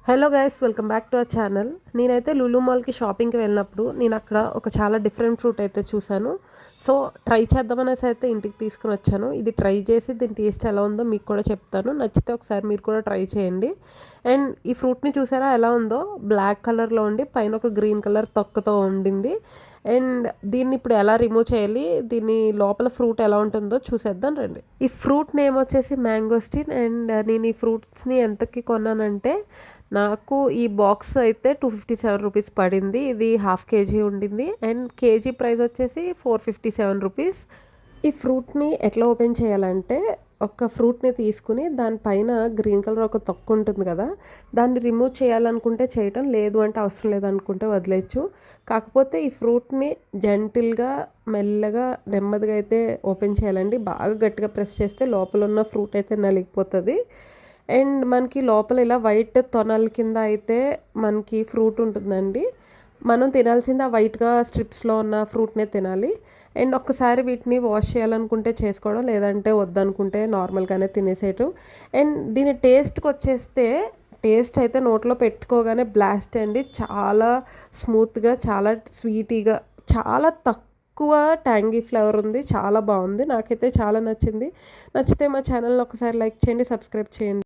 Hello guys, welcome back to our channel. నేనైతే లులు మాల్కి షాపింగ్కి వెళ్ళినప్పుడు నేను అక్కడ ఒక చాలా డిఫరెంట్ ఫ్రూట్ అయితే చూశాను. సో ట్రై చేద్దామనేసి అయితే ఇంటికి తీసుకుని వచ్చాను. ఇది ట్రై చేసి దీని టేస్ట్ ఎలా ఉందో మీకు కూడా చెప్తాను. నచ్చితే ఒకసారి మీరు కూడా ట్రై చేయండి. అండ్ ఈ ఫ్రూట్ని చూసారా ఎలా ఉందో, బ్లాక్ కలర్లో ఉండి పైన ఒక గ్రీన్ కలర్ తొక్కతో ఉండింది. అండ్ దీన్ని ఇప్పుడు ఎలా రిమూవ్ చేయాలి, దీని లోపల ఫ్రూట్ ఎలా ఉంటుందో చూసేద్దాం రండి. ఈ ఫ్రూట్ నేమ్ వచ్చేసి మ్యాంగోస్టిన్. అండ్ నేను ఈ ఫ్రూట్స్ని ఎంతకి కొన్నానంటే, నాకు ఈ బాక్స్ అయితే 257 రూపీస్ పడింది. ఇది హాఫ్ కేజీ ఉండింది. అండ్ కేజీ ప్రైస్ వచ్చేసి 457 రూపీస్. ఈ ఫ్రూట్ని ఎట్లా ఓపెన్ చేయాలంటే, ఒక ఫ్రూట్ని తీసుకుని దానిపైన గ్రీన్ కలర్ ఒక తొక్క ఉంటుంది కదా, దాన్ని రిమూవ్ చేయాలనుకుంటే చేయటం, లేదు అంటే అవసరం లేదనుకుంటే వదిలేయచ్చు. కాకపోతే ఈ ఫ్రూట్ని జెంటిల్గా మెల్లగా నెమ్మదిగా అయితే ఓపెన్ చేయాలండి. బాగా గట్టిగా ప్రెస్ చేస్తే లోపల ఉన్న ఫ్రూట్ అయితే నలిగిపోతుంది. అండ్ మనకి లోపల ఇలా వైట్ తొనల కింద అయితే మనకి ఫ్రూట్ ఉంటుందండి. మనం తినాల్సింది ఆ వైట్గా స్ట్రిప్స్లో ఉన్న ఫ్రూట్నే తినాలి. అండ్ ఒక్కసారి వీటిని వాష్ చేయాలనుకుంటే చేసుకోవడం, లేదంటే వద్దనుకుంటే నార్మల్గానే తినేసేయటం. అండ్ దీని టేస్ట్కి వచ్చేస్తే, టేస్ట్ అయితే నోట్లో పెట్టుకోగానే బ్లాస్ట్ అండి. చాలా స్మూత్గా, చాలా స్వీటీగా, చాలా తక్కువ ట్యాంగీ ఫ్లేవర్ ఉంది. చాలా బాగుంది, నాకైతే చాలా నచ్చింది. నచ్చితే మా ఛానల్ని ఒకసారి లైక్ చేయండి, సబ్స్క్రైబ్ చేయండి.